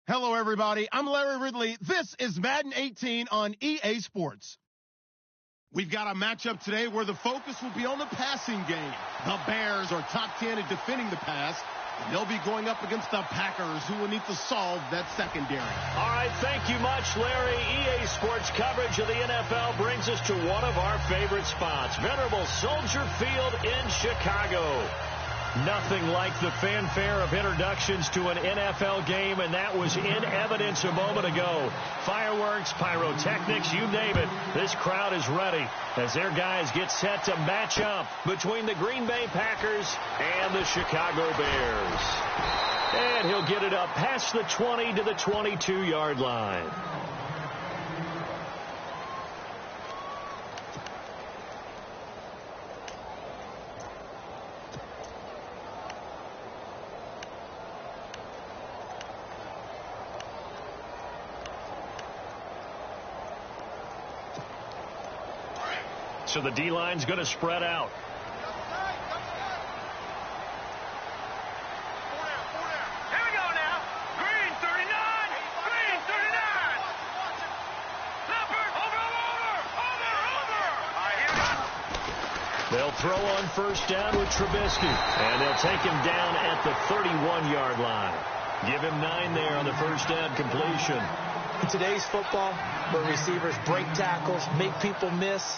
Hello, everybody. I'm Larry Ridley. This is Madden 18 on EA Sports. We've got a matchup today where the focus will be on the passing game. The Bears are top 10 at defending the pass, and they'll be going up against the Packers, who will need to solve that secondary. All right, thank you much, Larry. EA Sports coverage of the NFL brings us to one of our favorite spots, venerable Soldier Field in Chicago. Nothing like the fanfare of introductions to an NFL game, and that was in evidence a moment ago. Fireworks, pyrotechnics, you name it. This crowd is ready as their guys get set to match up between the Green Bay Packers and the Chicago Bears. And he'll get it up past the 20 to the 22-yard line. So the D-line's going to spread out. Here we go now. Green 39. Green 39. Leopard. Over. All right, here we go. They'll throw on first down with Trubisky. And they'll take him down at the 31-yard line. Give him 9 there on the first down completion. In today's football, where receivers break tackles, make people miss,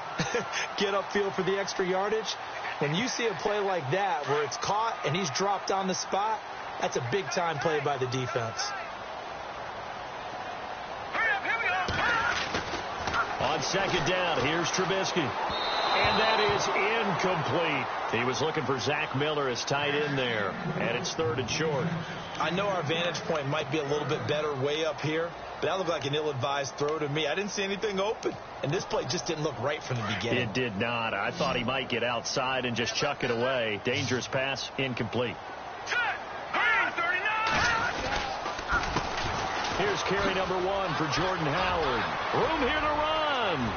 get upfield for the extra yardage, when you see a play like that where it's caught and he's dropped on the spot, that's a big-time play by the defense. Hurry up, here we go. On second down, here's Trubisky. And that is incomplete. He was looking for Zach Miller as tight end there, and it's 3rd and short. I know our vantage point might be a little bit better way up here, but that looked like an ill-advised throw to me. I didn't see anything open, and this play just didn't look right from the beginning. It did not. I thought he might get outside and just chuck it away. Dangerous pass, incomplete. Green 39. Here's carry number 1 for Jordan Howard. Room here to run.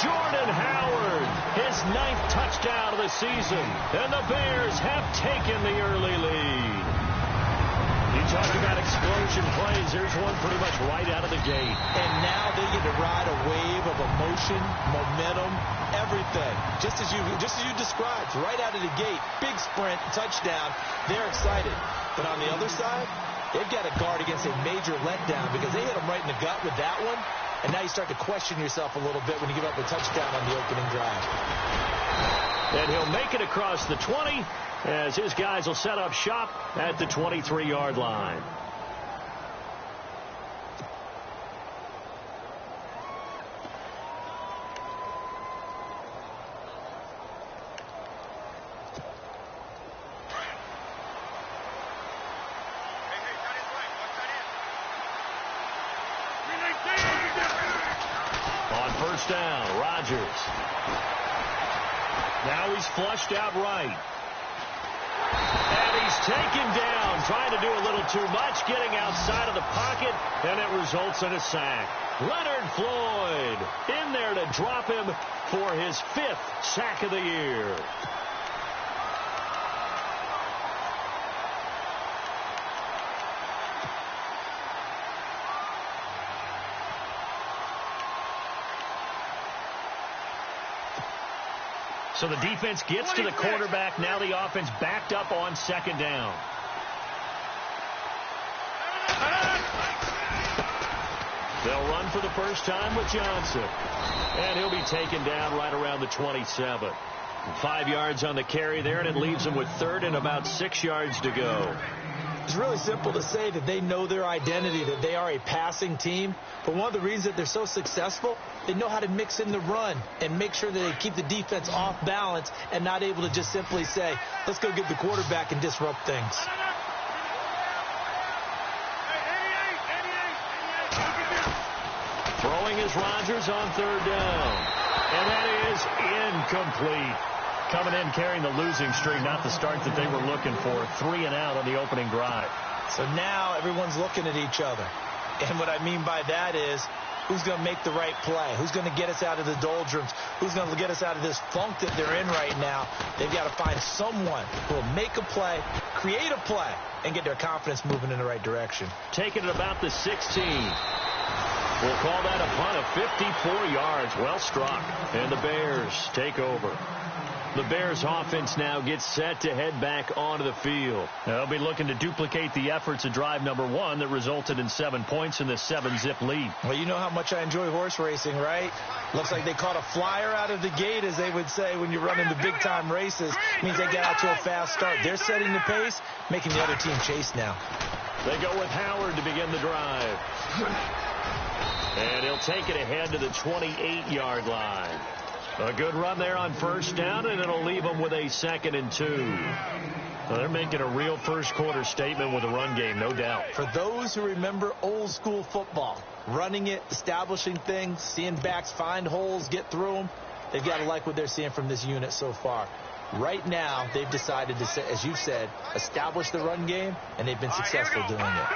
Jordan Howard, his 9th touchdown of the season, and the Bears have taken the early lead. You talked about explosion plays. There's one pretty much right out of the gate. And now they get to ride a wave of emotion, momentum, everything. Just as you described, right out of the gate, big sprint, touchdown. They're excited. But on the other side, they've got to guard against a major letdown because they hit them right in the gut with that one. And now you start to question yourself a little bit when you give up a touchdown on the opening drive. And he'll make it across the 20 as his guys will set up shop at the 23-yard line. First down, Rodgers. Now he's flushed out right. And he's taken down, trying to do a little too much, getting outside of the pocket, and it results in a sack. Leonard Floyd in there to drop him for his 5th sack of the year. So the defense gets to the quarterback. Now the offense backed up on second down. They'll run for the first time with Johnson. And he'll be taken down right around the 27. 5 yards on the carry there, and it leaves them with 3rd and about 6 yards to go. It's really simple to say that they know their identity, that they are a passing team. But one of the reasons that they're so successful, they know how to mix in the run and make sure that they keep the defense off balance and not able to just simply say, let's go get the quarterback and disrupt things. Throwing is Rodgers on 3rd down. And that is incomplete. Coming in carrying the losing streak, not the start that they were looking for. 3 and out on the opening drive. So now everyone's looking at each other. And what I mean by that is Who's going to make the right play? Who's going to get us out of the doldrums? Who's going to get us out of this funk that they're in right now? They've got to find someone who will make a play, create a play, and get their confidence moving in the right direction. Taking it about the 16. We'll call that a punt of 54 yards. Well struck. And the Bears take over. The Bears offense now gets set to head back onto the field. They'll be looking to duplicate the efforts of drive number 1 that resulted in 7 points in the 7-zip lead. Well, you know how much I enjoy horse racing, right? Looks like they caught a flyer out of the gate, as they would say when you're running the big-time races. Means they get out to a fast start. They're setting the pace, making the other team chase now. They go with Howard to begin the drive. And he'll take it ahead to the 28-yard line. A good run there on first down, and it'll leave them with a 2nd and 2. So they're making a real first-quarter statement with a run game, no doubt. For those who remember old-school football, running it, establishing things, seeing backs find holes, get through them, they've got to like what they're seeing from this unit so far. Right now, they've decided to, as you said, establish the run game, and they've been successful doing it.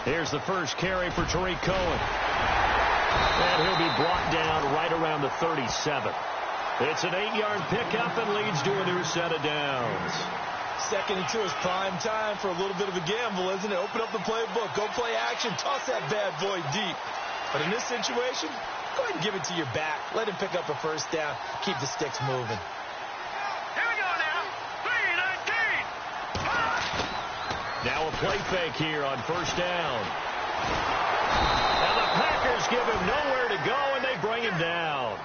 Here's the first carry for Tariq Cohen. And he'll be brought down right around the 37. It's an 8-yard pickup and leads to a new set of downs. 2nd and 2 is prime time for a little bit of a gamble, isn't it? Open up the playbook, go play action, toss that bad boy deep. But in this situation, go ahead and give it to your back. Let him pick up a first down, keep the sticks moving. Here we go now. 3-19. Now a play fake here on first down. And the Packers give him nowhere to go, and they bring him down.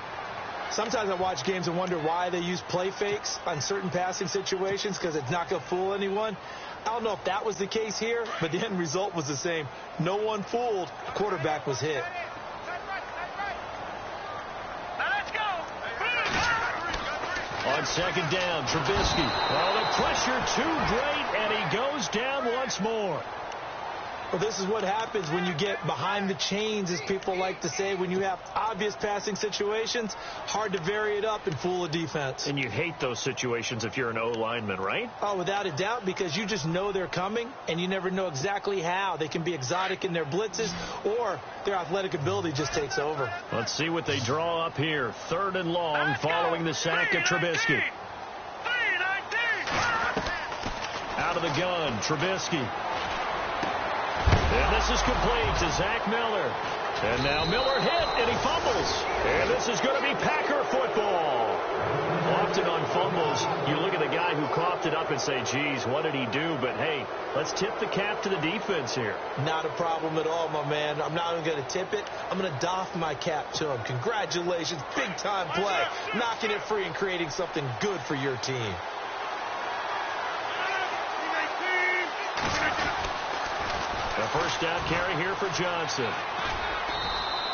Sometimes I watch games and wonder why they use play fakes on certain passing situations, because it's not going to fool anyone. I don't know if that was the case here, but the end result was the same. No one fooled. The quarterback was hit. Now let's go. On 2nd down, Trubisky. Oh, the pressure too great, and he goes down once more. Well, this is what happens when you get behind the chains, as people like to say. When you have obvious passing situations, hard to vary it up and fool a defense. And you hate those situations if you're an O-lineman, right? Oh, without a doubt, because you just know they're coming, and you never know exactly how. They can be exotic in their blitzes, or their athletic ability just takes over. Let's see what they draw up here. 3rd and long following the sack of Trubisky. 3-19. Out of the gun, Trubisky. And this is complete to Zach Miller. And now Miller hit, and he fumbles. And this is going to be Packer football. Often on fumbles, you look at the guy who coughed it up and say, geez, what did he do? But, hey, let's tip the cap to the defense here. Not a problem at all, my man. I'm not even going to tip it. I'm going to doff my cap to him. Congratulations. Big-time play. Knocking it free and creating something good for your team. A first down carry here for Johnson.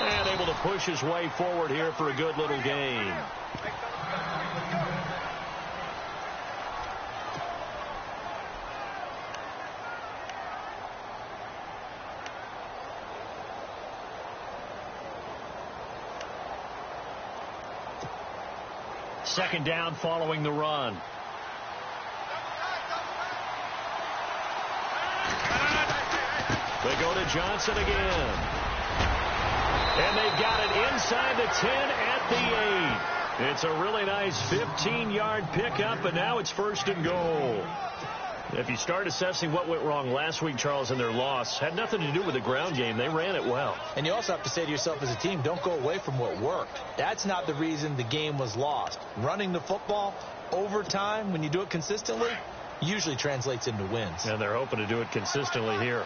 And able to push his way forward here for a good little gain. Second down following the run. They go to Johnson again. And they've got it inside the 10 at the 8. It's a really nice 15-yard pickup, and now it's 1st and goal. If you start assessing what went wrong last week, Charles, in their loss, had nothing to do with the ground game. They ran it well. And you also have to say to yourself as a team, don't go away from what worked. That's not the reason the game was lost. Running the football over time, when you do it consistently, usually translates into wins. And they're hoping to do it consistently here.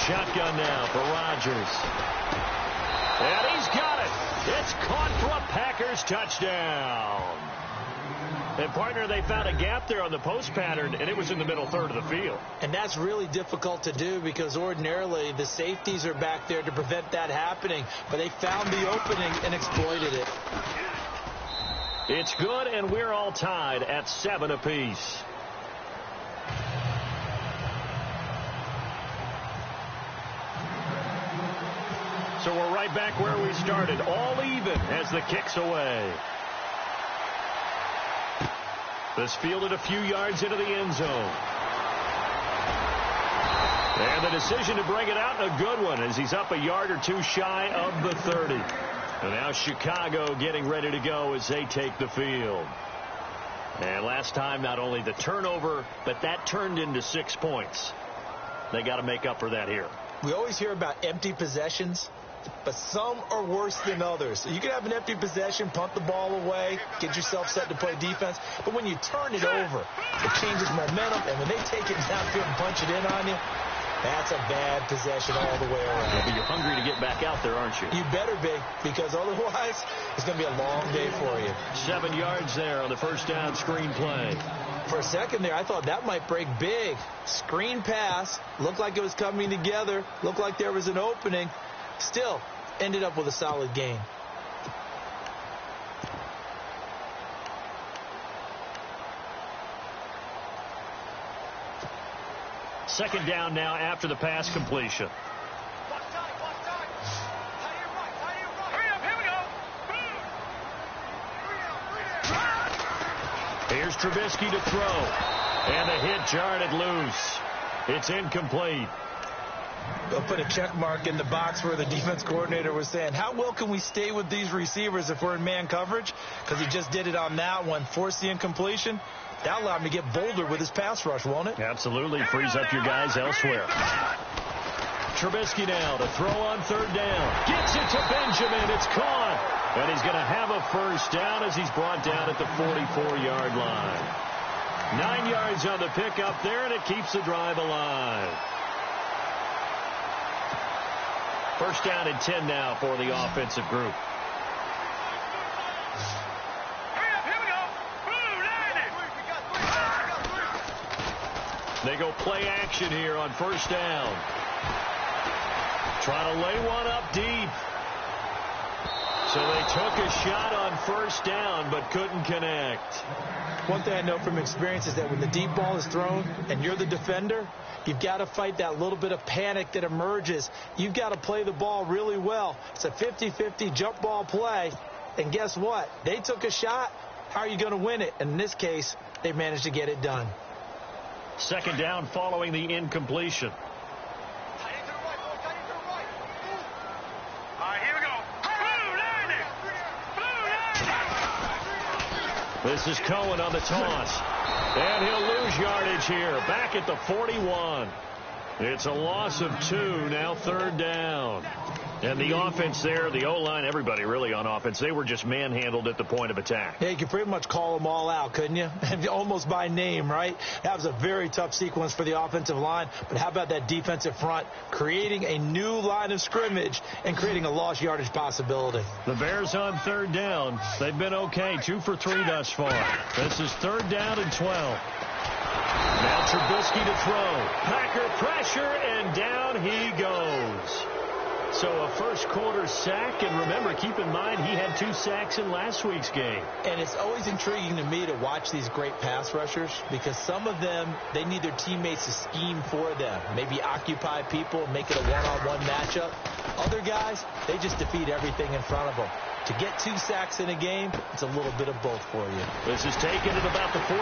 Shotgun now for Rodgers. And he's got it. It's caught for a Packers touchdown. And, partner, they found a gap there on the post pattern, and it was in the middle third of the field. And that's really difficult to do because ordinarily the safeties are back there to prevent that happening. But they found the opening and exploited it. It's good, and we're all tied at 7 apiece. So we're right back where we started, all even as the kick's away. This fielded a few yards into the end zone. And the decision to bring it out, a good one, as he's up a yard or two shy of the 30. And now Chicago getting ready to go as they take the field. And last time, not only the turnover, but that turned into 6 points. They got to make up for that here. We always hear about empty possessions, but some are worse than others. So you can have an empty possession, punt the ball away, get yourself set to play defense. But when you turn it over, it changes momentum. And when they take it downfield and punch it in on you, that's a bad possession all the way around. Yeah, but you're hungry to get back out there, aren't you? You better be, because otherwise it's going to be a long day for you. 7 yards there on the first down screen play. For a second there, I thought that might break big. Screen pass. Looked like it was coming together. Looked like there was an opening. Still, ended up with a solid gain. Second down now after the pass completion. Hurry up, here we go. Here's Trubisky to throw. And the hit jarred it loose. It's incomplete. They'll put a check mark in the box where the defense coordinator was saying, how well can we stay with these receivers if we're in man coverage? Because he just did it on that one, forced the incompletion. That allowed him to get bolder with his pass rush, won't it? Absolutely. Frees up your guys elsewhere. Trubisky now to throw on third down. Gets it to Benjamin. It's caught. And he's going to have a first down as he's brought down at the 44-yard line. 9 yards on the pickup there, and it keeps the drive alive. First down and 10 now for the offensive group. Hurry up, here we go. They go play action here on first down. Trying to lay one up deep. So they took a shot on first down but couldn't connect. One thing I know from experience is that when the deep ball is thrown and you're the defender, you've got to fight that little bit of panic that emerges. You've got to play the ball really well. It's a 50-50 jump ball play. And guess what? They took a shot. How are you going to win it? And in this case, they managed to get it done. Second down following the incompletion. Here we go. This is Cohen on the toss. And he'll lose yardage here. Back at the 41. It's a loss of 2. Now third down. And the offense there, the O-line, everybody really on offense, they were just manhandled at the point of attack. Yeah, you could pretty much call them all out, couldn't you? Almost by name, right? That was a very tough sequence for the offensive line. But how about that defensive front creating a new line of scrimmage and creating a lost yardage possibility? The Bears on third down. They've been okay, 2 for 3 thus far. This is third down and 12. Now Trubisky to throw. Packer pressure, and down he goes. So a first quarter sack, and remember, keep in mind, he had 2 sacks in last week's game. And it's always intriguing to me to watch these great pass rushers because some of them, they need their teammates to scheme for them. Maybe occupy people, make it a one-on-one matchup. Other guys, they just defeat everything in front of them. To get 2 sacks in a game, it's a little bit of both for you. This is taken at about the 14.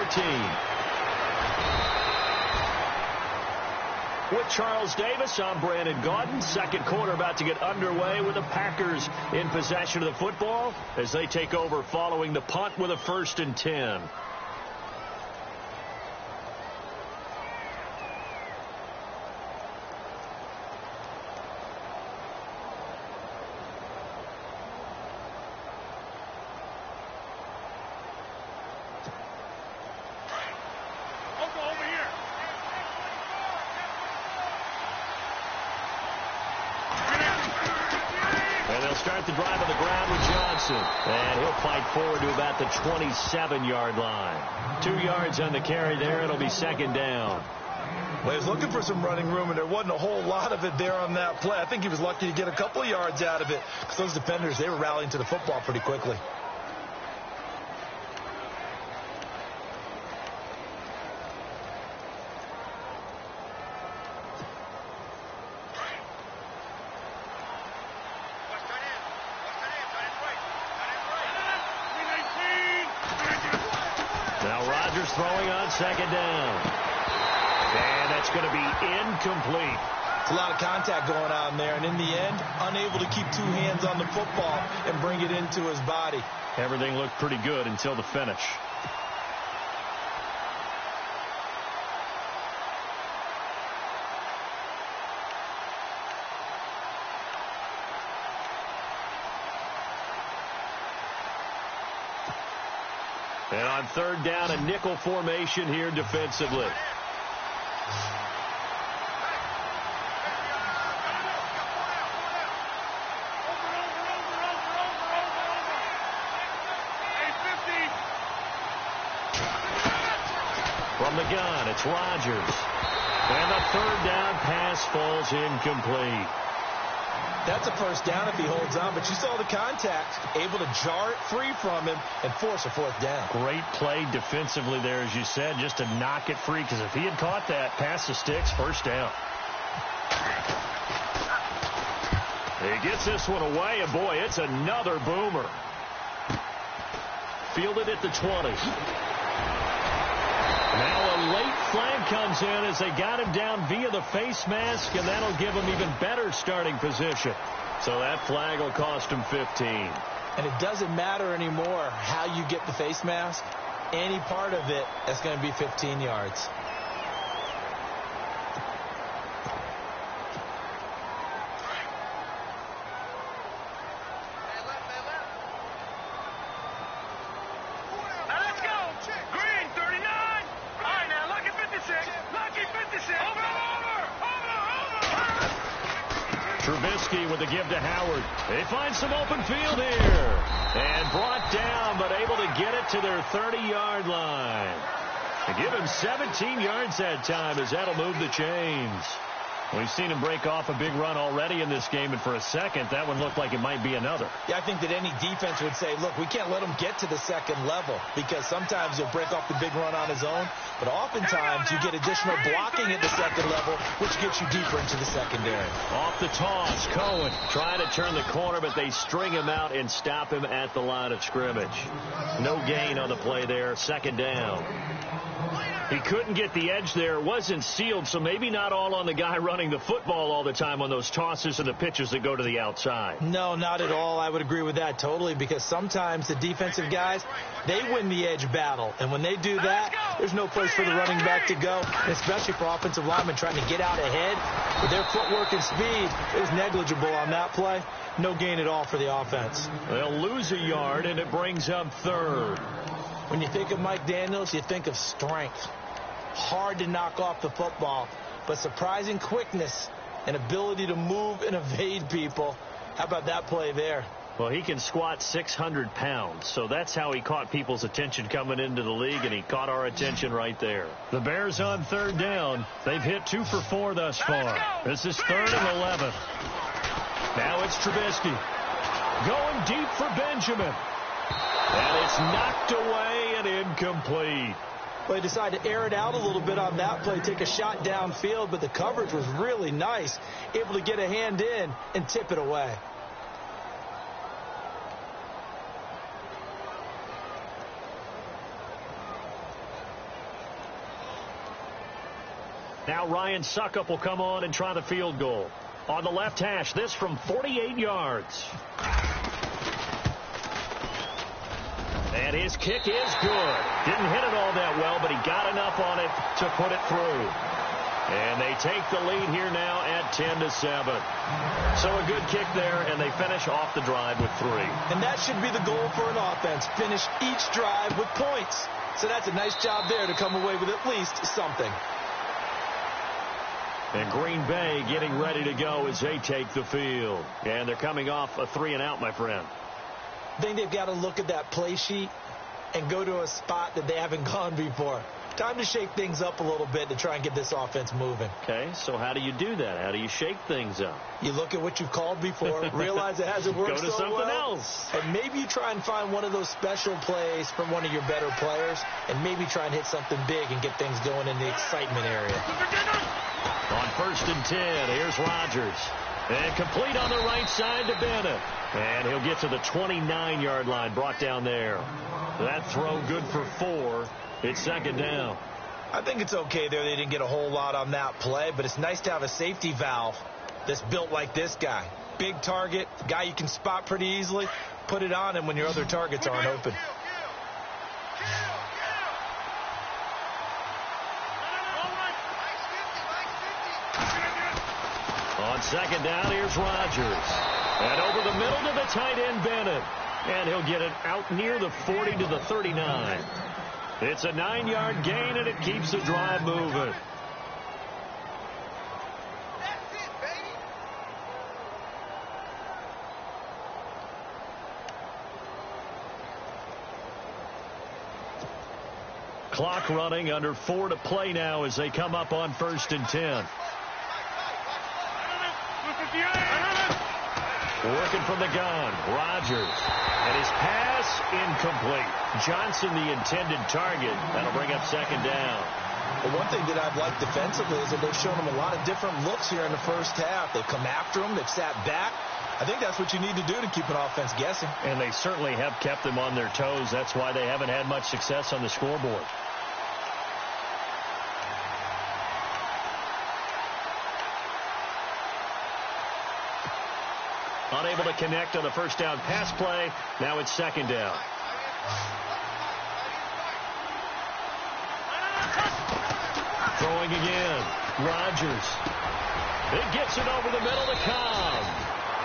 With Charles Davis, I'm Brandon Gaudin. Second quarter about to get underway with the Packers in possession of the football as they take over following the punt with a 1st and 10. Start the drive on the ground with Johnson. And he'll fight forward to about the 27-yard line. 2 yards on the carry there. It'll be second down. Well, he was looking for some running room, and there wasn't a whole lot of it there on that play. I think he was lucky to get a couple of yards out of it because those defenders, they were rallying to the football pretty quickly. Throwing on second down. And that's going to be incomplete. It's a lot of contact going on there, and in the end, unable to keep two hands on the football and bring it into his body. Everything looked pretty good until the finish. And on third down, a nickel formation here defensively. From the gun, it's Rodgers. And the third down pass falls incomplete. That's a first down if he holds on, but you saw the contact, able to jar it free from him and force a fourth down. Great play defensively there, as you said, just to knock it free, because if he had caught that, pass the sticks, first down. He gets this one away, and boy, it's another boomer. Fielded at the 20. Now a late flag comes in as they got him down via the face mask, and that'll give him even better starting position. So that flag will cost him 15. And it doesn't matter anymore how you get the face mask. Any part of it, that's going to be 15 yards. With the give to Howard. They find some open field here. And brought down, but able to get it to their 30-yard line. They give him 17 yards that time, as that'll move the chains. We've seen him break off a big run already in this game, and for a second, that one looked like it might be another. Yeah, I think that any defense would say, look, we can't let him get to the second level, because sometimes he'll break off the big run on his own, but oftentimes you get additional blocking at the second level, which gets you deeper into the secondary. Off the toss, Cohen trying to turn the corner, but they string him out and stop him at the line of scrimmage. No gain on the play there, second down. He couldn't get the edge there. It wasn't sealed, so maybe not all on the guy running the football all the time on those tosses and the pitches that go to the outside. No, not at all. I would agree with that totally, because sometimes the defensive guys, they win the edge battle. And when they do that, there's no place for the running back to go, especially for offensive linemen trying to get out ahead. With their footwork and speed, it was negligible on that play. No gain at all for the offense. They'll lose a yard, and it brings up third. When you think of Mike Daniels, you think of strength. Hard to knock off the football, but surprising quickness and ability to move and evade people. How about that play there? Well, he can squat 600 pounds, so that's how he caught people's attention coming into the league, and he caught our attention right there. The Bears on third down. They've hit 2 for 4 thus far. This is 3rd and 11. Now it's Trubisky. Going deep for Benjamin. And it's knocked away and incomplete. Well, he decided to air it out a little bit on that play, take a shot downfield, but the coverage was really nice, able to get a hand in and tip it away. Now Ryan Suckup will come on and try the field goal. On the left hash, this from 48 yards. And his kick is good. Didn't hit it all that well, but he got enough on it to put it through. And they take the lead here now at 10-7. So a good kick there, and they finish off the drive with 3. And that should be the goal for an offense. Finish each drive with points. So that's a nice job there to come away with at least something. And Green Bay getting ready to go as they take the field. And they're coming off a 3-and-out, my friend. I think they've got to look at that play sheet and go to a spot that they haven't gone before. Time to shake things up a little bit to try and get this offense moving. Okay, so how do you do that? How do you shake things up? You look at what you've called before, realize it hasn't worked so well. Go to something else. And maybe you try and find one of those special plays from one of your better players, and maybe try and hit something big and get things going in the excitement area. On 1st and 10, here's Rodgers. And complete on the right side to Bennett. And he'll get to the 29-yard line, brought down there. That throw good for 4. It's 2nd down. I think it's okay there. They didn't get a whole lot on that play, but it's nice to have a safety valve that's built like this guy. Big target, guy you can spot pretty easily. Put it on him when your other targets aren't open. On second down, here's Rodgers. And over the middle to the tight end, Bennett. And he'll get it out near the 40 to the 39. It's a 9-yard gain, and it keeps the drive moving. That's it, baby. Clock running, under 4 to play now as they come up on 1st and 10. Working from the gun, Rodgers. And his pass incomplete. Johnson, the intended target. That'll bring up second down. Well, one thing that I've liked defensively is that they've shown him a lot of different looks here in the first half. They've come after him. They've sat back. I think that's what you need to do to keep an offense guessing. And they certainly have kept them on their toes. That's why they haven't had much success on the scoreboard. Unable to connect on the first down pass play. Now it's second down. Throwing again. Rodgers. It gets it over the middle to Cobb.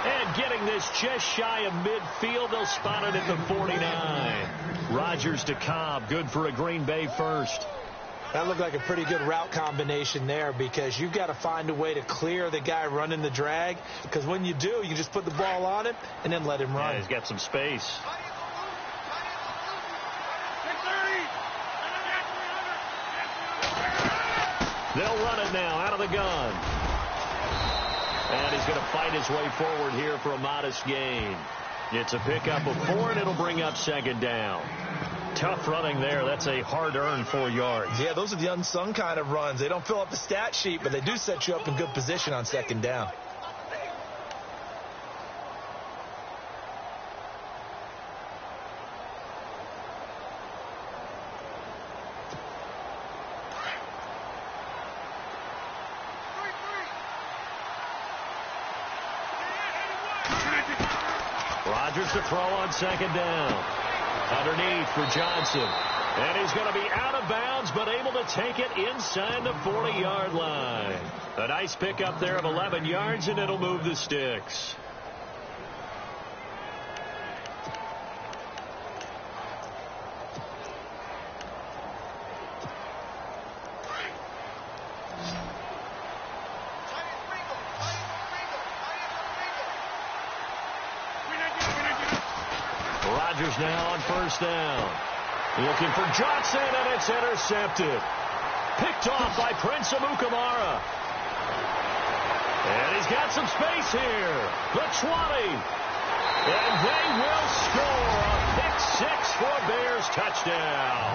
And getting this just shy of midfield. They'll spot it at the 49. Rodgers to Cobb. Good for a Green Bay first. That looked like a pretty good route combination there, because you've got to find a way to clear the guy running the drag, because when you do, you just put the ball on him and then let him run. Yeah, he's got some space. They'll run it now out of the gun. And he's going to fight his way forward here for a modest gain. It's a pickup of 4, and it'll bring up second down. Tough running there. That's a hard-earned 4 yards. Yeah, those are the unsung kind of runs. They don't fill up the stat sheet, but they do set you up in good position on second down. Rodgers to throw on second down. Underneath for Johnson. And he's going to be out of bounds, but able to take it inside the 40-yard line. A nice pickup there of 11 yards, and it'll move the sticks. Rodgers now on first down. Looking for Johnson, and it's intercepted. Picked off by Prince Amukamara. And he's got some space here. The 20. And they will score a pick-6 for a Bears touchdown.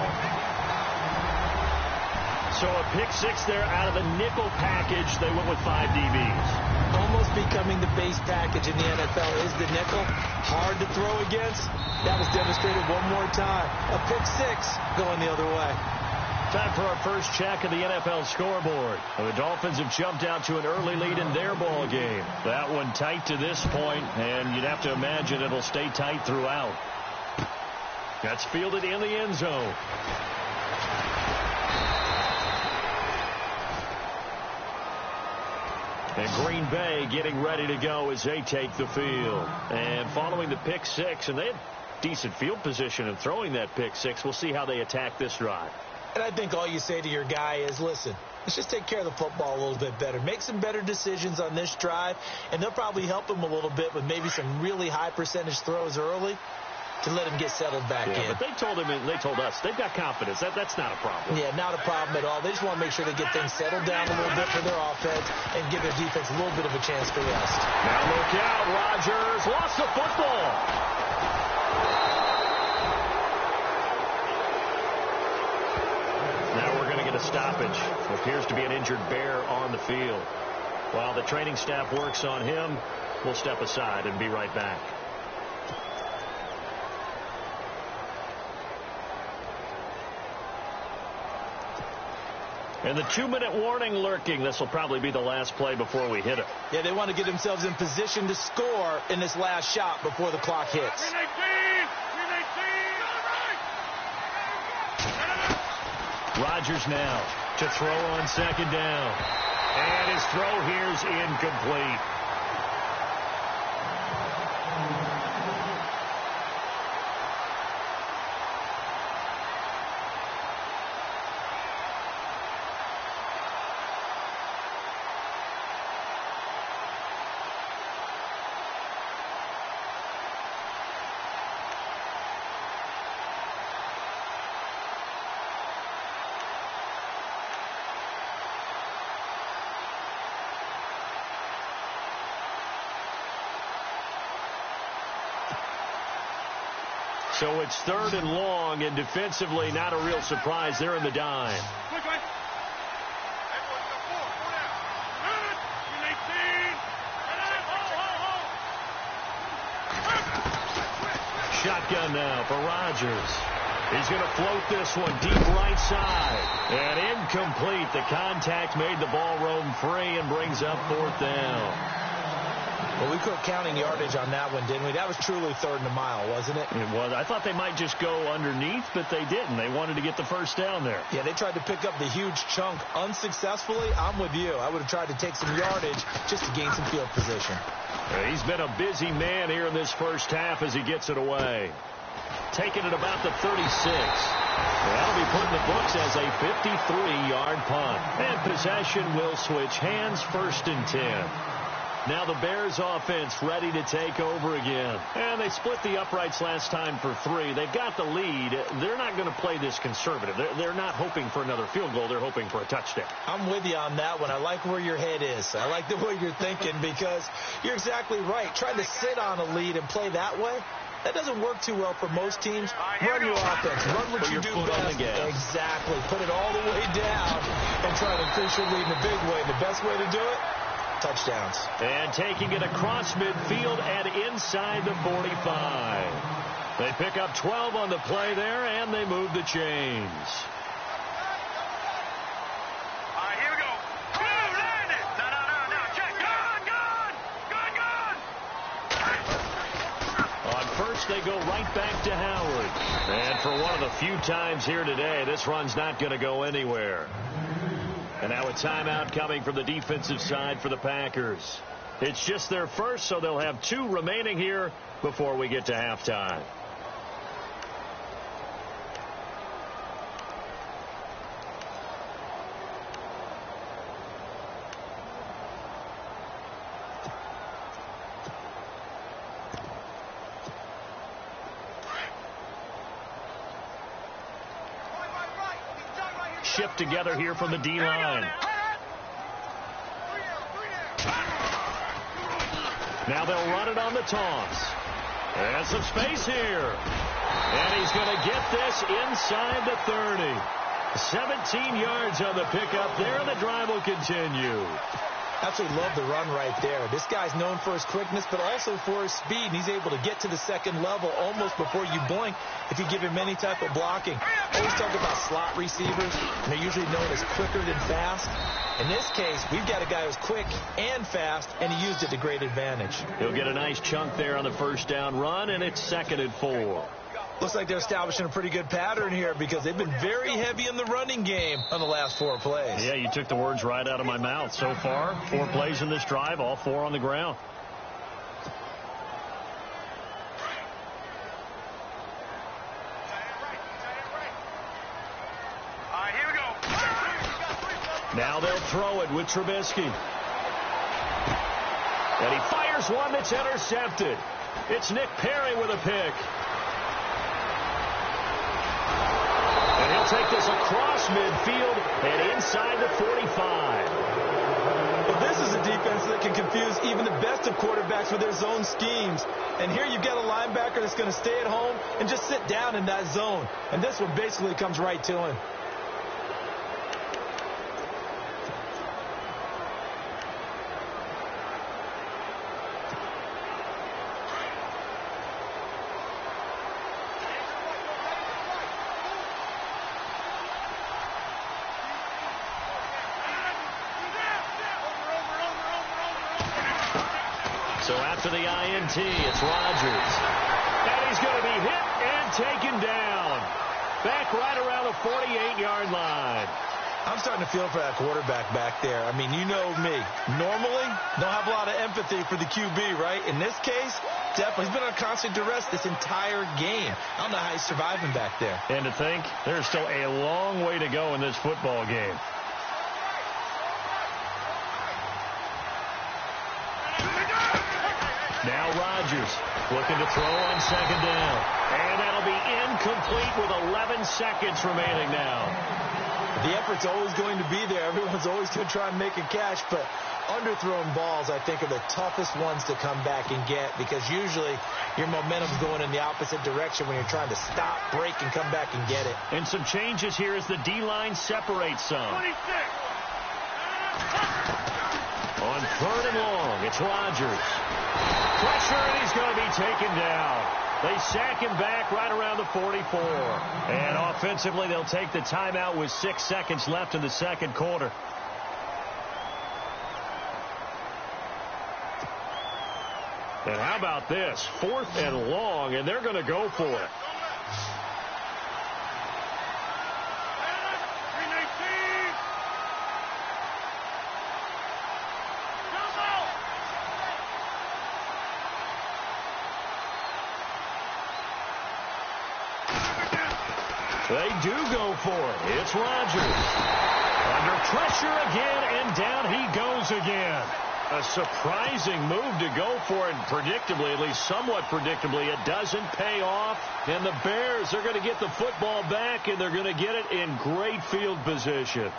So a pick-6 there out of the nickel package. They went with 5 DBs. Almost becoming the base package in the NFL is the nickel. Hard to throw against. That was demonstrated one more time. A pick-6 going the other way. Time for our first check of the NFL scoreboard. And the Dolphins have jumped out to an early lead in their ball game. That one tight to this point, and you'd have to imagine it'll stay tight throughout. That's fielded in the end zone. And Green Bay getting ready to go as they take the field. And following the pick-6, and they had decent field position in throwing that pick-6. We'll see how they attack this drive. And I think all you say to your guy is, listen, let's just take care of the football a little bit better. Make some better decisions on this drive, and they'll probably help him a little bit with maybe some really high percentage throws early to let him get settled back in. But they told him, and they told us, they've got confidence. That's not a problem. Yeah, not a problem at all. They just want to make sure they get things settled down a little bit for their offense and give their defense a little bit of a chance to rest. Now look out, Rodgers lost the football. Now we're going to get a stoppage. What appears to be an injured Bear on the field. While the training staff works on him, we'll step aside and be right back. And the 2-minute warning lurking. This will probably be the last play before we hit it. Yeah, they want to get themselves in position to score in this last shot before the clock hits. Rodgers now to throw on second down. And his throw here's incomplete. So it's 3rd and long, and defensively not a real surprise. They're in the dime. Shotgun now for Rodgers. He's going to float this one deep right side. And incomplete. The contact made the ball roam free and brings up 4th down. Well, we quit counting yardage on that one, didn't we? That was truly 3rd and a mile, wasn't it? It was. I thought they might just go underneath, but they didn't. They wanted to get the first down there. Yeah, they tried to pick up the huge chunk unsuccessfully. I'm with you. I would have tried to take some yardage just to gain some field position. He's been a busy man here in this first half as he gets it away. Taking it about the 36. That'll be put in the books as a 53-yard punt. And possession will switch hands, 1st and 10. Now the Bears offense ready to take over again. And they split the uprights last time for 3. They've got the lead. They're not going to play this conservative. They're not hoping for another field goal. They're hoping for a touchdown. I'm with you on that one. I like where your head is. I like the way you're thinking because you're exactly right. Trying to sit on a lead and play that way, that doesn't work too well for most teams. Run your offense. Run what you do best. Exactly. Put it all the way down and try to increase your lead in a big way. The best way to do it, touchdowns. And taking it across midfield and inside the 45. They pick up 12 on the play there, and they move the chains. All right, here we go. No. Check. Good. On first, they go right back to Howard. And for one of the few times here today, this run's not going to go anywhere. And now a timeout coming from the defensive side for the Packers. It's just their first, so they'll have 2 remaining here before we get to halftime. Shift together here from the D-line. Now they'll run it on the toss. And some space here. And he's going to get this inside the 30. 17 yards on the pickup there, and the drive will continue. Absolutely love the run right there. This guy's known for his quickness, but also for his speed. And he's able to get to the second level almost before you blink if you give him any type of blocking. Always talk about slot receivers, and they're usually known as quicker than fast. In this case, we've got a guy who's quick and fast, and he used it to great advantage. He'll get a nice chunk there on the first down run, and it's 2nd and 4. Looks like they're establishing a pretty good pattern here because they've been very heavy in the running game on the last 4 plays. Yeah, you took the words right out of my mouth. So far, 4 plays in this drive, all 4 on the ground. All right, here we go. Now they'll throw it with Trubisky. And he fires one that's intercepted. It's Nick Perry with a pick. And he'll take this across midfield and inside the 45. Well, this is a defense that can confuse even the best of quarterbacks with their zone schemes. And here you've got a linebacker that's going to stay at home and just sit down in that zone. And this one basically comes right to him. So after the INT, it's Rodgers. And he's going to be hit and taken down. Back right around the 48-yard line. I'm starting to feel for that quarterback back there. I mean, you know me. Normally, don't have a lot of empathy for the QB, right? In this case, definitely. He's been on constant duress this entire game. I don't know how he's surviving back there. And to think, there's still a long way to go in this football game. Now Rodgers looking to throw on second down. And that'll be incomplete with 11 seconds remaining now. The effort's always going to be there. Everyone's always going to try and make a catch, but underthrown balls, I think, are the toughest ones to come back and get because usually your momentum's going in the opposite direction when you're trying to stop, break, and come back and get it. And some changes here as the D-line separates some. 26. On third and long, it's Rodgers. Pressure, and he's going to be taken down. They sack him back right around the 44. And offensively, they'll take the timeout with 6 seconds left in the second quarter. And how about this? 4th and long, and they're going to go for it. They do go for it. It's Rodgers. Under pressure again, and down he goes again. A surprising move to go for it, and predictably, at least somewhat predictably, it doesn't pay off. And the Bears are going to get the football back, and they're going to get it in great field position.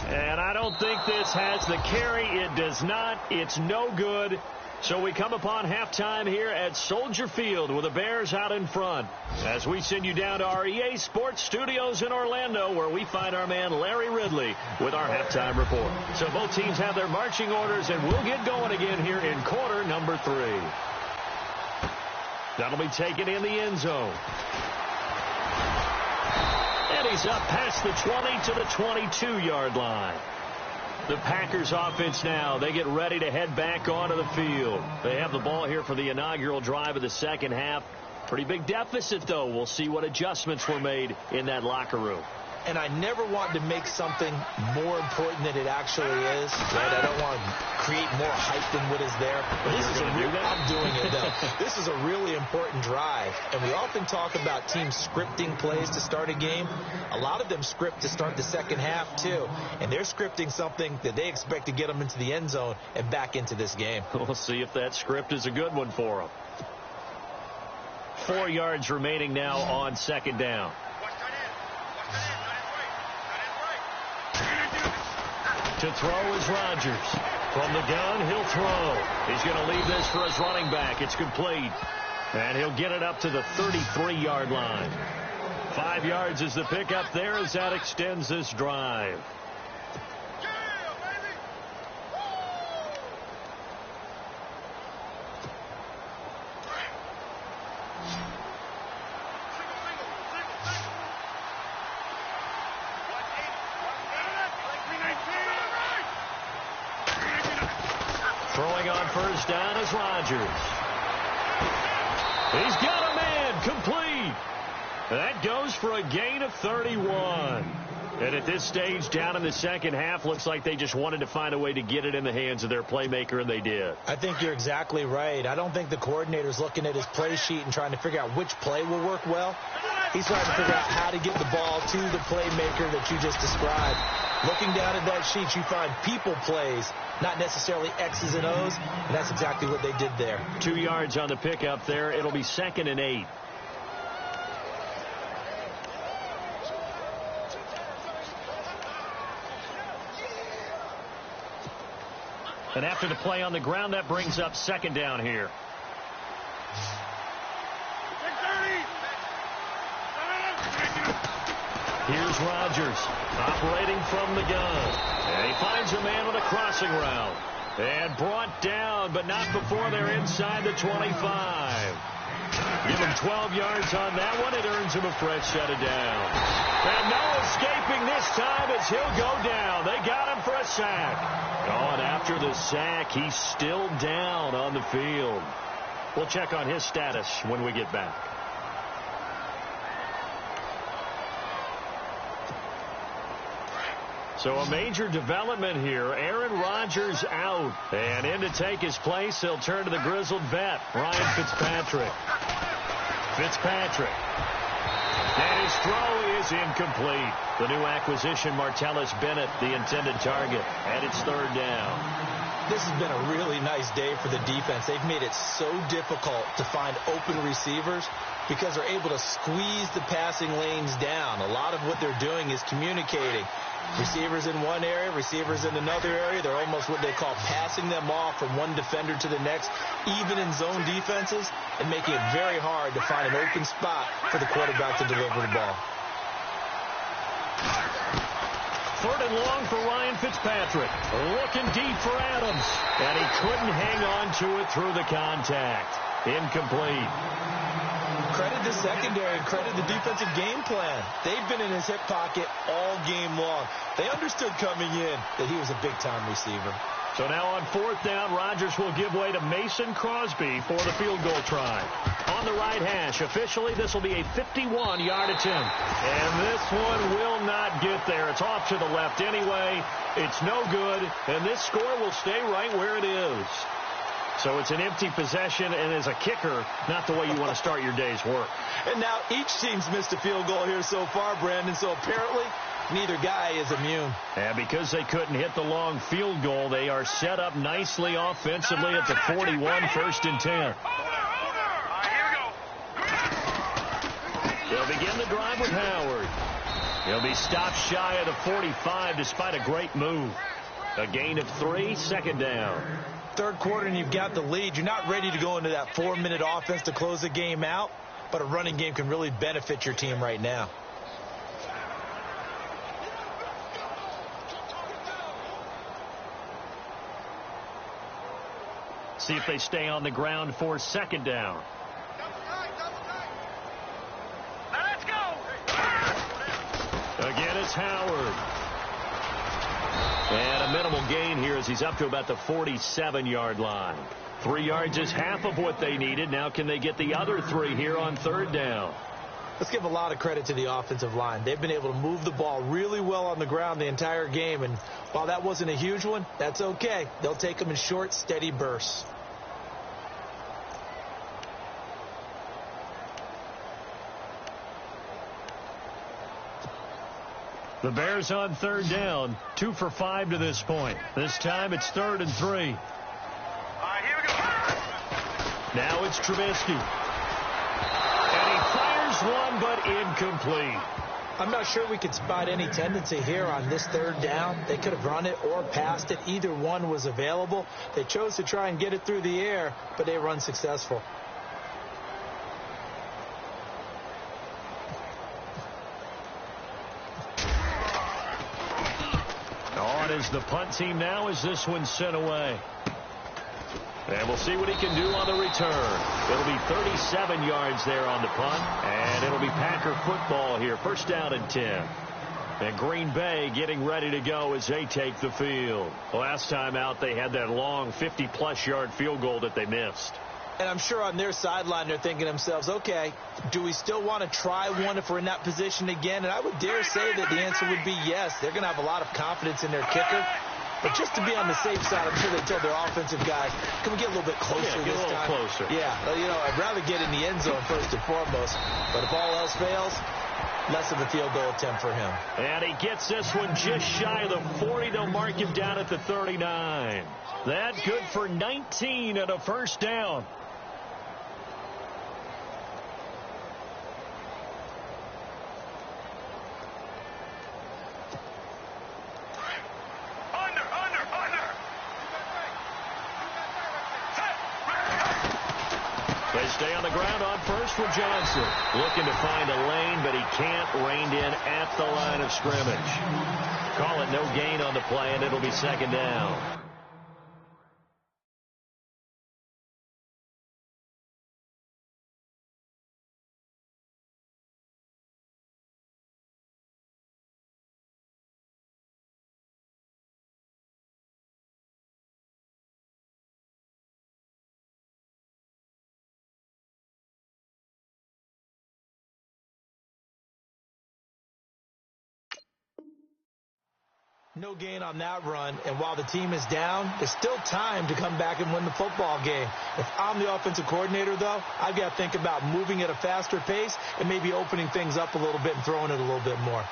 And I don't think this has the carry. It does not. It's no good. So we come upon halftime here at Soldier Field with the Bears out in front. As we send you down to our EA Sports Studios in Orlando, where we find our man Larry Ridley with our halftime report. So both teams have their marching orders, and we'll get going again here in quarter number 3. That'll be taken in the end zone. And he's up past the 20 to the 22-yard line. The Packers offense now, they get ready to head back onto the field. They have the ball here for the inaugural drive of the second half. Pretty big deficit, though. We'll see what adjustments were made in that locker room. And I never want to make something more important than it actually is. Right? I don't want to create more hype than what is there. But this is I'm doing it, though. This is a really important drive. And we often talk about teams scripting plays to start a game. A lot of them script to start the second half, too. And they're scripting something that they expect to get them into the end zone and back into this game. We'll see if that script is a good one for them. 4 yards remaining now on second down. To throw is Rodgers. From the gun, he'll throw. He's going to leave this for his running back. It's complete. And he'll get it up to the 33-yard line. 5 yards is the pickup there as that extends this drive. Throwing on first down is Rodgers. He's got a man, complete. That goes for a gain of 31. And at this stage, down in the second half, looks like they just wanted to find a way to get it in the hands of their playmaker, and they did. I think you're exactly right. I don't think the coordinator's looking at his play sheet and trying to figure out which play will work well. He's trying to figure out how to get the ball to the playmaker that you just described. Looking down at that sheet, you find people plays, not necessarily X's and O's, and that's exactly what they did there. 2 yards on the pickup there. It'll be 2nd and 8. And after the play on the ground, that brings up second down here. Here's Rodgers operating from the gun. And he finds a man with a crossing route. And brought down, but not before they're inside the 25. Give him 12 yards on that one. It earns him a fresh set of downs. And no escaping this time as he'll go down. They got him for a sack. Oh, and after the sack, he's still down on the field. We'll check on his status when we get back. So a major development here. Aaron Rodgers out. And in to take his place, he'll turn to the grizzled vet, Ryan Fitzpatrick. And his throw is incomplete. The new acquisition, Martellus Bennett, the intended target. And it's third down. This has been a really nice day for the defense. They've made it so difficult to find open receivers because they're able to squeeze the passing lanes down. A lot of what they're doing is communicating. Receivers in one area, receivers in another area. They're almost what they call passing them off from one defender to the next, even in zone defenses, and making it very hard to find an open spot for the quarterback to deliver the ball. Third and long for Ryan Fitzpatrick. Looking deep for Adams. And he couldn't hang on to it through the contact. Incomplete. Credit the secondary and credit the defensive game plan. They've been in his hip pocket all game long. They understood coming in that he was a big-time receiver. So now on fourth down, Rodgers will give way to Mason Crosby for the field goal try. On the right hash, officially, this will be a 51-yard attempt. And this one will not get there. It's off to the left anyway. It's no good, and this score will stay right where it is. So it's an empty possession, and as a kicker, not the way you want to start your day's work. And now each team's missed a field goal here so far, Brandon, so apparently neither guy is immune. And because they couldn't hit the long field goal, they are set up nicely offensively at the 41, first and 10. They'll begin the drive with Howard. He'll be stopped shy of the 45 despite a great move. A gain of 3, second down. Third quarter and you've got the lead. You're not ready to go into that 4-minute offense to close the game out, but a running game can really benefit your team right now. See if they stay on the ground for second down. Let's go. Again, it's Howard. And a minimal gain here as he's up to about the 47-yard line. 3 yards is half of what they needed. Now can they get the other 3 here on third down? Let's give a lot of credit to the offensive line. They've been able to move the ball really well on the ground the entire game. And while that wasn't a huge one, that's okay. They'll take them in short, steady bursts. The Bears on third down, 2 for 5 to this point. This time it's 3rd and 3. All right, here we go. Now it's Trubisky. And he fires one, but incomplete. I'm not sure we could spot any tendency here on this third down. They could have run it or passed it. Either one was available. They chose to try and get it through the air, but they were unsuccessful. On is the punt team now as this one's sent away. And we'll see what he can do on the return. It'll be 37 yards there on the punt. And it'll be Packer football here. First down and 10. And Green Bay getting ready to go as they take the field. Last time out, they had that long 50-plus yard field goal that they missed. And I'm sure on their sideline they're thinking to themselves, okay, do we still want to try one if we're in that position again? And I would dare say that the answer would be yes. They're going to have a lot of confidence in their kicker. But just to be on the safe side, I'm sure they told their offensive guys, can we get a little bit closer get this a little time? closer. Yeah, well, I'd rather get in the end zone first and foremost. But if all else fails, less of a field goal attempt for him. And he gets this one just shy of the 40. They'll mark him down at the 39. That's good for 19 and a first down. They stay on the ground on first for Johnson. Looking to find a lane, but he can't. Reined in at the line of scrimmage. Call it no gain on the play, and it'll be second down. No gain on that run, and while the team is down, there's still time to come back and win the football game. If I'm the offensive coordinator, though, I've got to think about moving at a faster pace and maybe opening things up a little bit and throwing it a little bit more.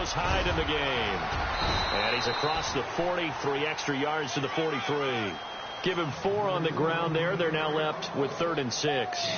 Hyde in the game. And he's across the 40, 3 extra yards to the 43. Give him 4 on the ground there. They're now left with 3rd and 6.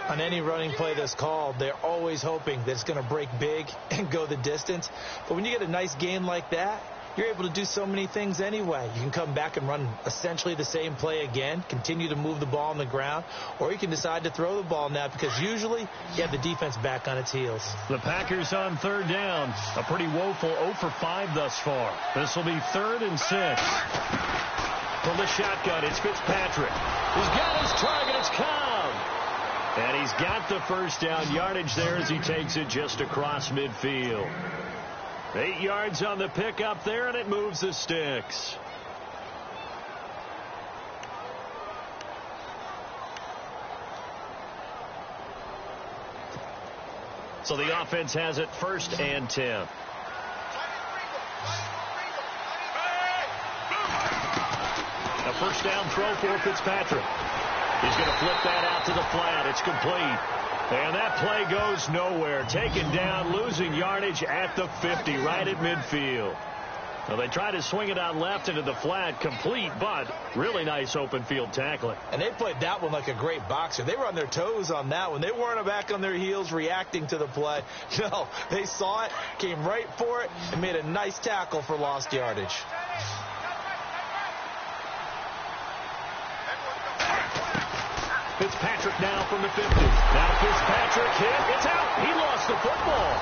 On any running play that's called, they're always hoping that it's going to break big and go the distance. But when you get a nice gain like that, you're able to do so many things anyway. You can come back and run essentially the same play again, continue to move the ball on the ground, or you can decide to throw the ball now because usually you have the defense back on its heels. The Packers on 3rd down. A pretty woeful 0 for 5 thus far. This will be 3rd and 6. From the shotgun, it's Fitzpatrick. He's got his target. It's Cobb. And he's got the first down yardage there as he takes it just across midfield. 8 yards on the pickup there, and it moves the sticks. So the offense has it 1st and 10. A first down throw for Fitzpatrick. He's going to flip that out to the flat. It's complete. And that play goes nowhere. Taken down, losing yardage at the 50, right at midfield. Well, they try to swing it out left into the flat, complete, but really nice open field tackling. And they played that one like a great boxer. They were on their toes on that one. They weren't back on their heels reacting to the play. No, they saw it, came right for it, and made a nice tackle for lost yardage. Fitzpatrick now from the 50. Now Fitzpatrick hit. It's out. He lost the football.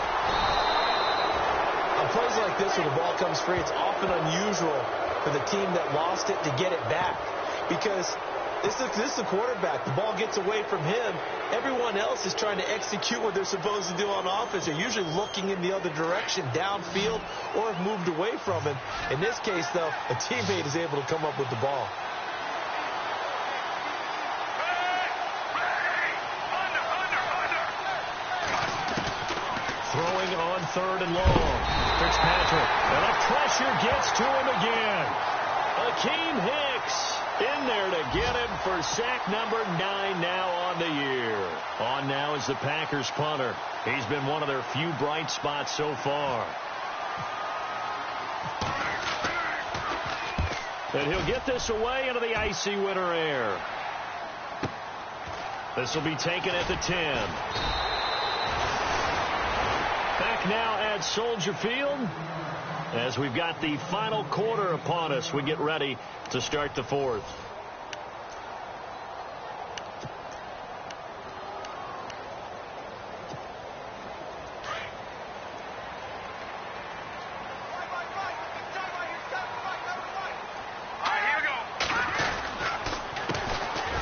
On plays like this where the ball comes free, it's often unusual for the team that lost it to get it back. Because this is the quarterback. The ball gets away from him. Everyone else is trying to execute what they're supposed to do on offense. They're usually looking in the other direction, downfield, or have moved away from him. In this case, though, a teammate is able to come up with the ball. Throwing on 3rd and long. Fitzpatrick. And the pressure gets to him again. Akeem Hicks in there to get him for sack number 9 now on the year. On now is the Packers punter. He's been one of their few bright spots so far. And he'll get this away into the icy winter air. This will be taken at the 10. Back now at Soldier Field as we've got the final quarter upon us. We get ready to start the 4th.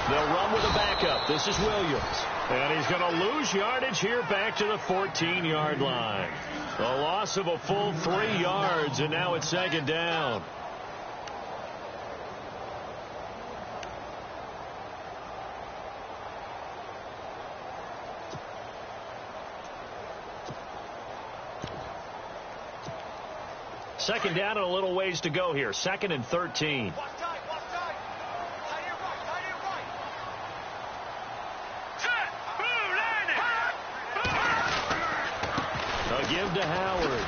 They'll run with a backup. This is Williams. And he's going to lose yardage here back to the 14-yard line. A loss of a full 3 yards, and now it's 2nd down. Second down and a little ways to go here. 2nd and 13. Give to Howard.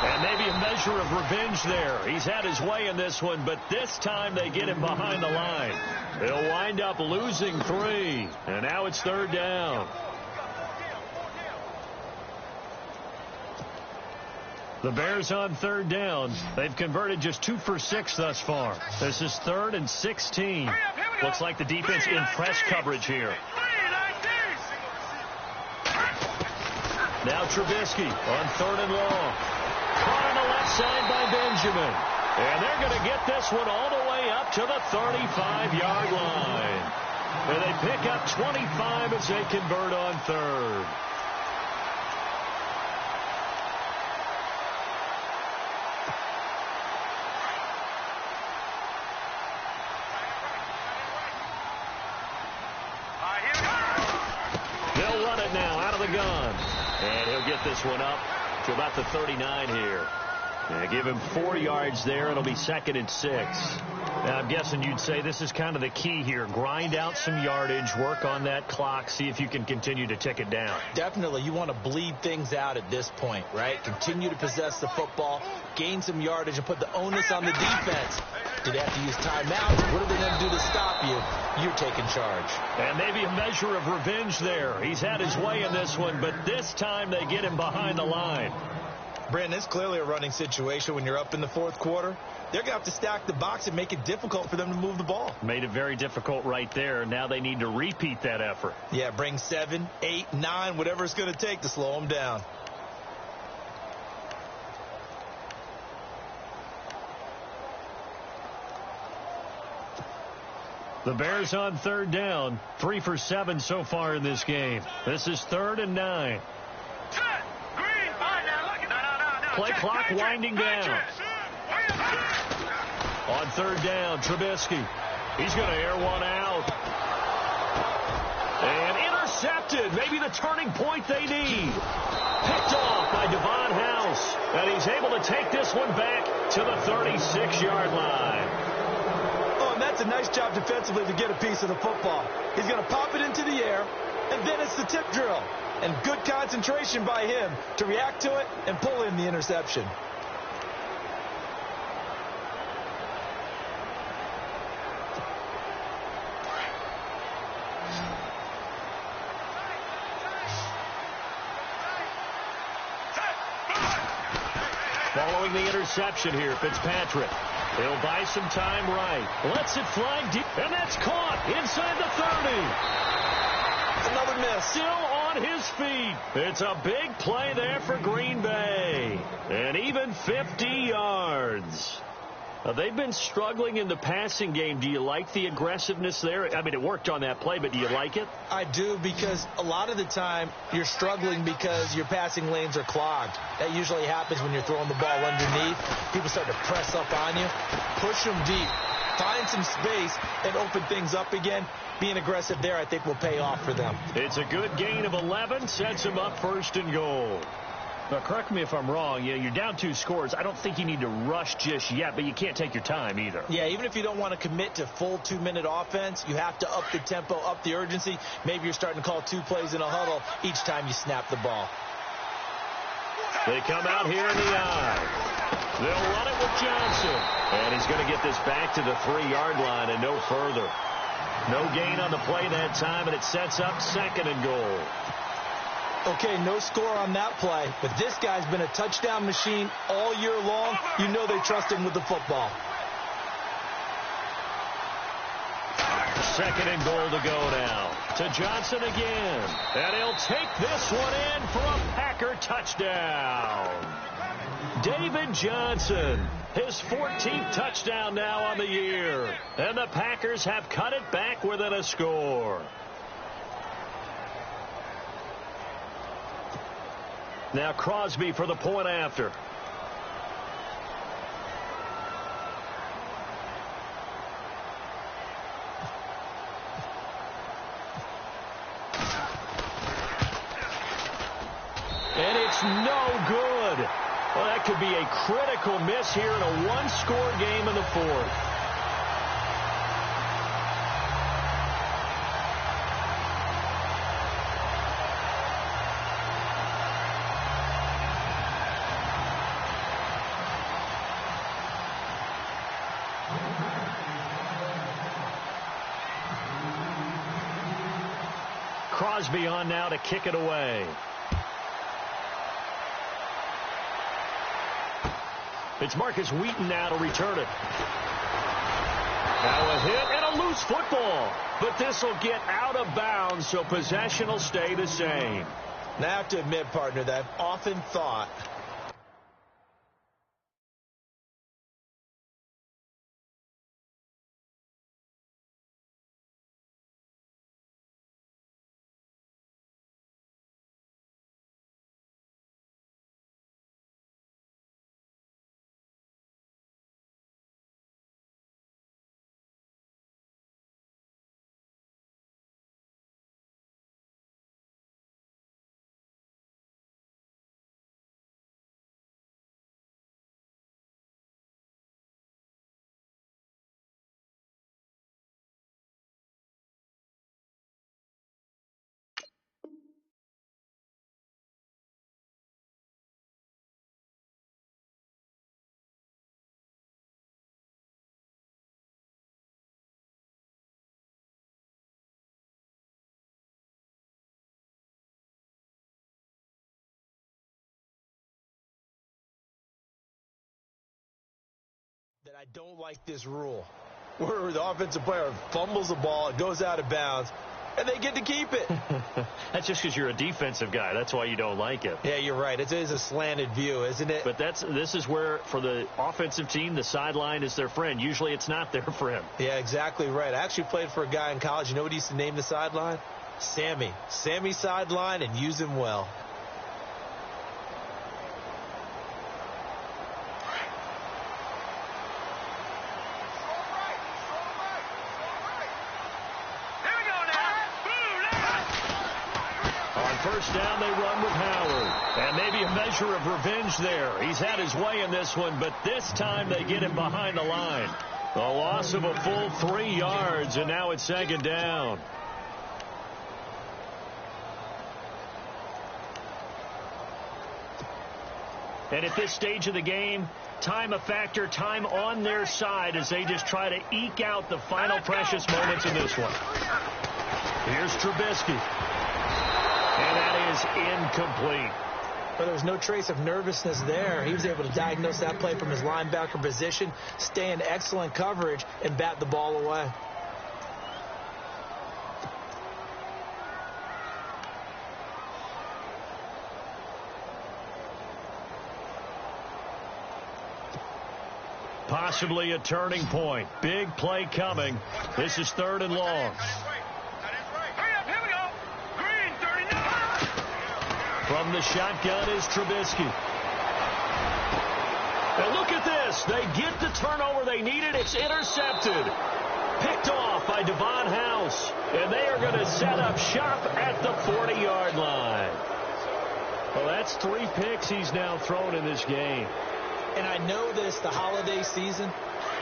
And maybe a measure of revenge there. He's had his way in this one, but this time they get him behind the line. They'll wind up losing 3. And now it's 3rd down. The Bears on 3rd down. They've converted just 2 for 6 thus far. This is 3rd and 16. Looks like the defense in press coverage here. Now Trubisky on 3rd and long. Caught on the left side by Benjamin. And they're going to get this one all the way up to the 35-yard line. And they pick up 25 as they convert on third. They'll run it now out of the gun. And he'll get this one up to about the 39 here. And give him 4 yards there. It'll be 2nd and 6. Now, I'm guessing you'd say this is kind of the key here. Grind out some yardage, work on that clock, see if you can continue to tick it down. Definitely. You want to bleed things out at this point, right? Continue to possess the football, gain some yardage, and put the onus on the defense. Do they have to use timeouts? What are they going to do to stop you? You're taking charge. And maybe a measure of revenge there. He's had his way in this one, but this time they get him behind the line. Brandon, it's clearly a running situation when you're up in the fourth quarter. They're going to have to stack the box and make it difficult for them to move the ball. Made it very difficult right there. Now they need to repeat that effort. Yeah, bring 7, 8, 9, whatever it's going to take to slow them down. The Bears on third down. 3 for 7 so far in this game. This is 3rd and 9. Play clock winding down. On third down, Trubisky. He's going to air one out. And intercepted. Maybe the turning point they need. Picked off by Devon House. And he's able to take this one back to the 36-yard line. Oh, and that's a nice job defensively to get a piece of the football. He's going to pop it into the air, and then it's the tip drill. And good concentration by him to react to it and pull in the interception. Following the interception here, Fitzpatrick. He'll buy some time right. Lets it fly deep, and that's caught inside the 30. Another miss. Still on his feet. It's a big play there for Green Bay. And even 50 yards. They've been struggling in the passing game. Do you like the aggressiveness there? I mean, it worked on that play, but do you like it? I do, because a lot of the time you're struggling because your passing lanes are clogged. That usually happens when you're throwing the ball underneath. People start to press up on you. Push them deep. Find some space and open things up again. Being aggressive there, I think, will pay off for them. It's a good gain of 11. Sets them up 1st and goal. Now, correct me if I'm wrong. You're down 2 scores. I don't think you need to rush just yet, but you can't take your time either. Yeah, even if you don't want to commit to full 2-minute offense, you have to up the tempo, up the urgency. Maybe you're starting to call 2 plays in a huddle each time you snap the ball. They come out here in the eye. They'll run it with Johnson. And he's going to get this back to the 3-yard line and no further. No gain on the play that time, and it sets up 2nd and goal. Okay, no score on that play, but this guy's been a touchdown machine all year long. You know they trust him with the football. 2nd and goal to go now. To Johnson again. And he'll take this one in for a Packer touchdown. David Johnson, his 14th touchdown now on the year. And the Packers have cut it back within a score. Now Crosby for the point after. And it's no good. Well, that could be a critical miss here in a one-score game in the 4th. Crosby on now to kick it away. It's Marcus Wheaton now to return it. Now a hit and a loose football. But this will get out of bounds, so possession will stay the same. Now, I have to admit, partner, that I've often thought I don't like this rule where the offensive player fumbles the ball, it goes out of bounds, and they get to keep it. That's just because you're a defensive guy. That's why you don't like it. Yeah, you're right. It is a slanted view, isn't it? But this is where, for the offensive team, the sideline is their friend. Usually it's not their friend. Yeah, exactly right. I actually played for a guy in college. You know what he used to name the sideline? Sammy. Sammy sideline, and use him well. First down, they run with Howard. And maybe a measure of revenge there. He's had his way in this one, but this time they get him behind the line. A loss of a full 3 yards, and now it's second down. And at this stage of the game, time a factor, time on their side as they just try to eke out the final precious moments in this one. Here's Trubisky. And that is incomplete. Well, there was no trace of nervousness there. He was able to diagnose that play from his linebacker position, stay in excellent coverage, and bat the ball away. Possibly a turning point. Big play coming. This is 3rd and long. From the shotgun is Trubisky. And look at this. They get the turnover they needed. It's intercepted. Picked off by Devon House. And they are going to set up shop at the 40-yard line. Well, that's 3 picks he's now thrown in this game. And I know this, the holiday season,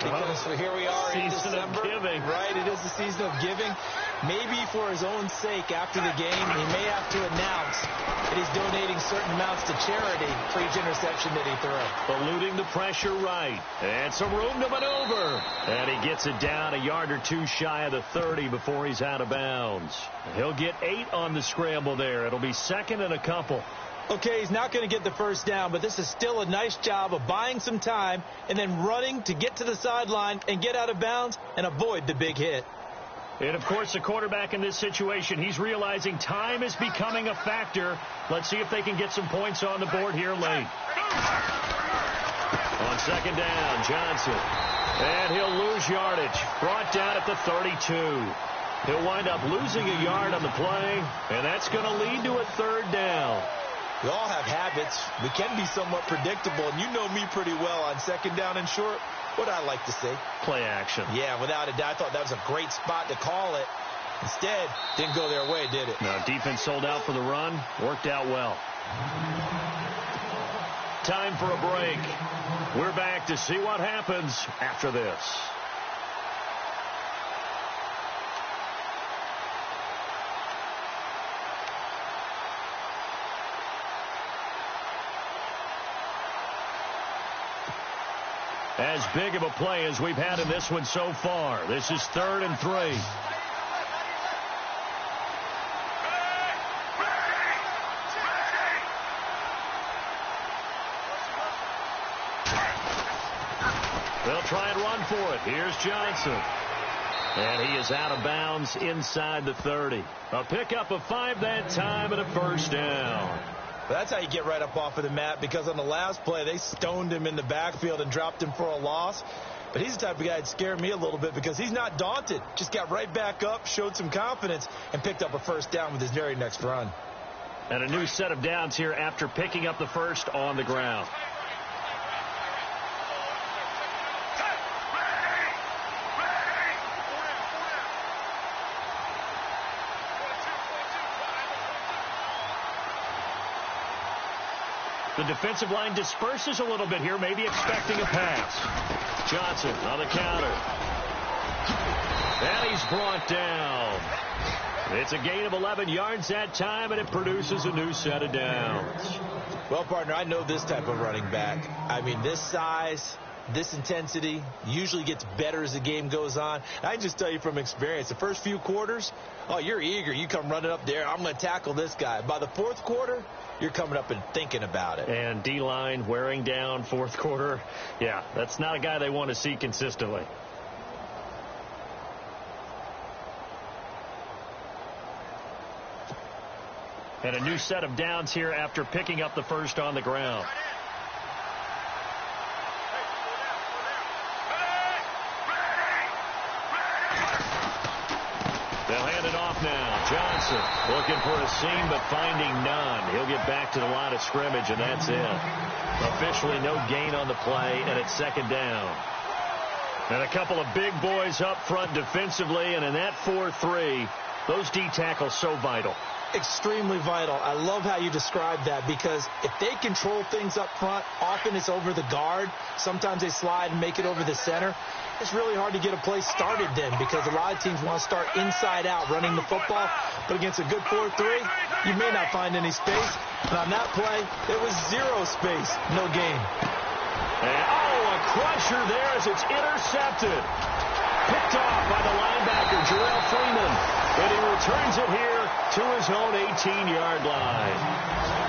because here we are in December. Season of giving. Right, it is the season of giving. Maybe for his own sake after the game, he may have to announce that he's donating certain amounts to charity for each interception that he throws. Eluding the pressure right. And some room to maneuver. And he gets it down a yard or 2 shy of the 30 before he's out of bounds. He'll get 8 on the scramble there. It'll be 2nd and a couple. Okay, he's not going to get the first down, but this is still a nice job of buying some time and then running to get to the sideline and get out of bounds and avoid the big hit. And, of course, the quarterback in this situation, he's realizing time is becoming a factor. Let's see if they can get some points on the board here late. On 2nd down, Johnson. And he'll lose yardage. Brought down at the 32. He'll wind up losing a yard on the play, and that's going to lead to a 3rd down. We all have habits. We can be somewhat predictable, and you know me pretty well on 2nd down and short. What I like to say? Play action. Yeah, without a doubt. I thought that was a great spot to call it. Instead, didn't go their way, did it? No, defense sold out for the run. Worked out well. Time for a break. We're back to see what happens after this. As big of a play as we've had in this one so far. This is 3rd and 3. They'll try and run for it. Here's Johnson. And he is out of bounds inside the 30. A pickup of 5 that time and a 1st down. That's how you get right up off of the mat, because on the last play, they stoned him in the backfield and dropped him for a loss. But he's the type of guy that scared me a little bit because he's not daunted. Just got right back up, showed some confidence, and picked up a 1st down with his very next run. And a new set of downs here after picking up the 1st on the ground. The defensive line disperses a little bit here, maybe expecting a pass. Johnson on the counter. And he's brought down. It's a gain of 11 yards that time, and it produces a new set of downs. Well, partner, I know this type of running back. I mean, this size, this intensity usually gets better as the game goes on. I can just tell you from experience, the first few quarters, oh, you're eager. You come running up there, I'm going to tackle this guy. By the fourth quarter, you're coming up and thinking about it. And D-line wearing down fourth quarter. Yeah, that's not a guy they want to see consistently. And a new set of downs here after picking up the first on the ground. They'll hand it off now. Johnson looking for a seam but finding none. He'll get back to the line of scrimmage, and that's it. Officially no gain on the play, and it's second down. And a couple of big boys up front defensively, and in that 4-3, those D tackles so vital. Extremely vital. I love how you describe that, because if they control things up front, often it's over the guard. Sometimes they slide and make it over the center. It's really hard to get a play started then, because a lot of teams want to start inside out running the football. But against a good 4-3, you may not find any space. And on that play, there was zero space, no gain. And, a crusher there as it's intercepted. Picked off by the linebacker, Jarrell Freeman. And he returns it here to his own 18-yard line.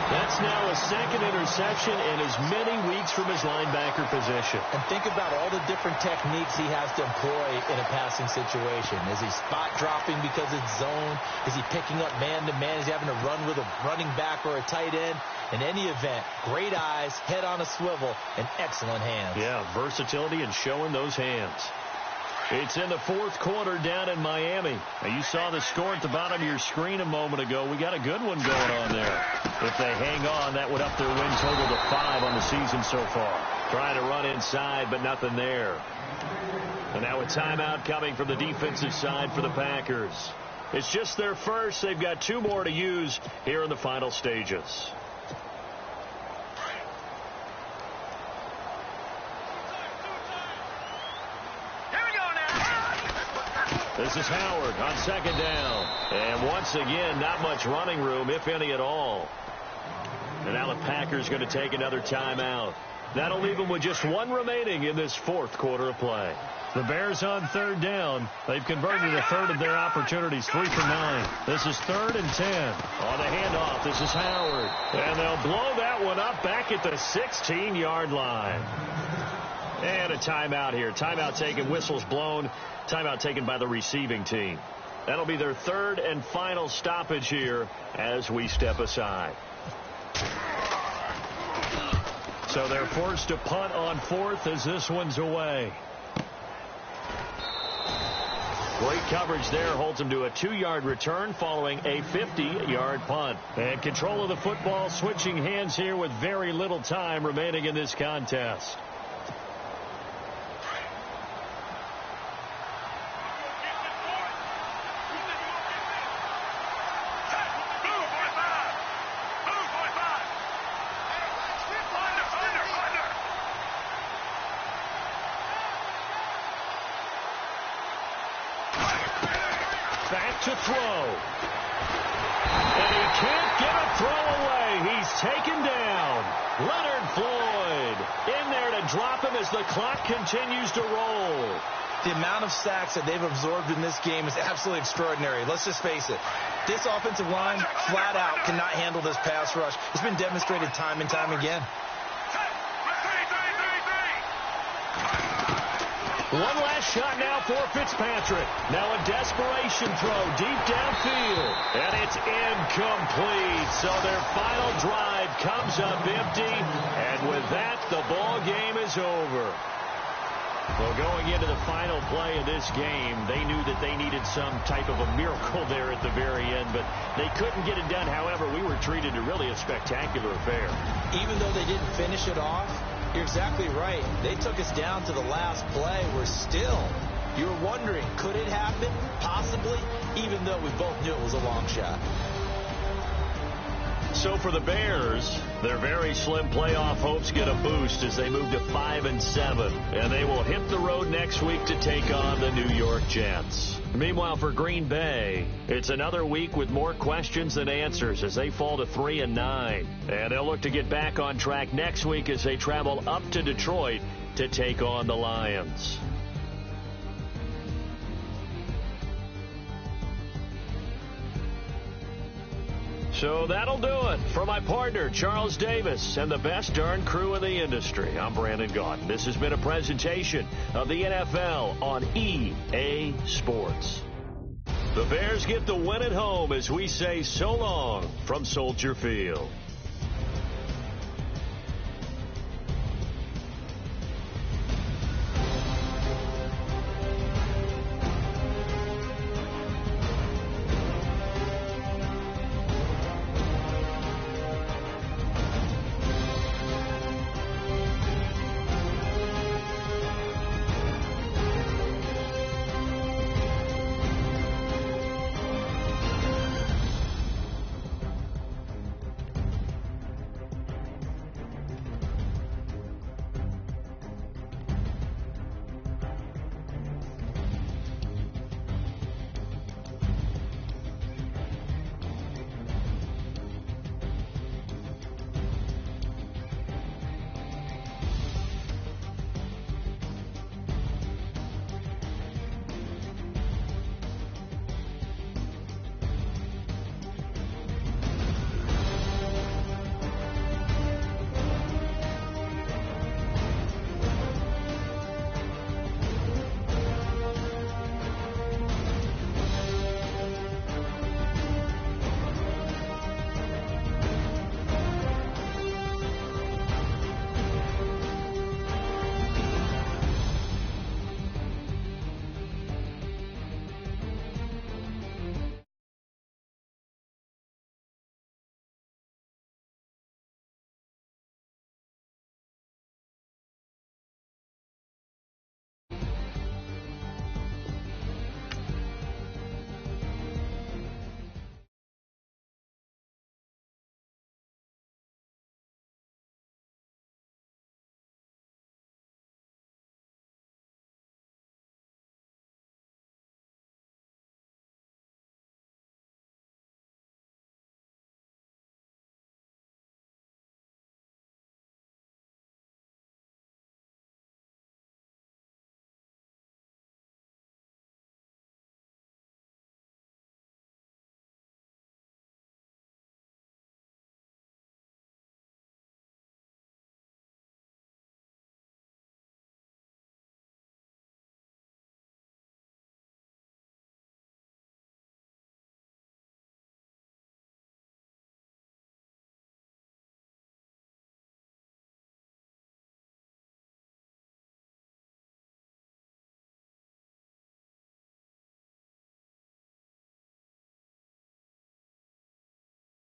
That's now a second interception in as many weeks from his linebacker position. And think about all the different techniques he has to employ in a passing situation. Is he spot dropping because it's zone? Is he picking up man-to-man? Is he having to run with a running back or a tight end? In any event, great eyes, head on a swivel, and excellent hands. Yeah, versatility and showing those hands. It's in the fourth quarter down in Miami. Now, you saw the score at the bottom of your screen a moment ago. We got a good one going on there. If they hang on, that would up their win total to 5 on the season so far. Trying to run inside, but nothing there. And now a timeout coming from the defensive side for the Packers. It's just their first. They've got 2 more to use here in the final stages. This is Howard on second down. And once again, not much running room, if any at all. And now the Packers going to take another timeout. That'll leave them with just 1 remaining in this fourth quarter of play. The Bears on third down. They've converted a third of their opportunities, 3 for 9. This is 3rd and 10. On the handoff, this is Howard. And they'll blow that one up back at the 16-yard line. And a timeout here. Timeout taken, whistles blown. Timeout taken by the receiving team. That'll be their 3rd and final stoppage here as we step aside. So they're forced to punt on 4th as this one's away. Great coverage there. Holds them to a 2-yard return following a 50-yard punt. And control of the football switching hands here with very little time remaining in this contest. Back to throw. And he can't get a throw away. He's taken down. Leonard Floyd in there to drop him as the clock continues to roll. The amount of sacks that they've absorbed in this game is absolutely extraordinary. Let's just face it. This offensive line, flat out, cannot handle this pass rush. It's been demonstrated time and time again. One last shot now for Fitzpatrick. Now a desperation throw deep downfield. And it's incomplete. So their final drive comes up empty. And with that, the ball game is over. Well, going into the final play of this game, they knew that they needed some type of a miracle there at the very end, but they couldn't get it done. However, we were treated to really a spectacular affair. Even though they didn't finish it off, you're exactly right. They took us down to the last play. You were wondering, could it happen? Possibly, even though we both knew it was a long shot. So for the Bears, their very slim playoff hopes get a boost as they move to 5-7. And they will hit the road next week to take on the New York Jets. Meanwhile, for Green Bay, it's another week with more questions than answers as they fall to 3-9. And they'll look to get back on track next week as they travel up to Detroit to take on the Lions. So that'll do it. For my partner, Charles Davis, and the best darn crew in the industry, I'm Brandon Gaudin. This has been a presentation of the NFL on EA Sports. The Bears get the win at home as we say so long from Soldier Field.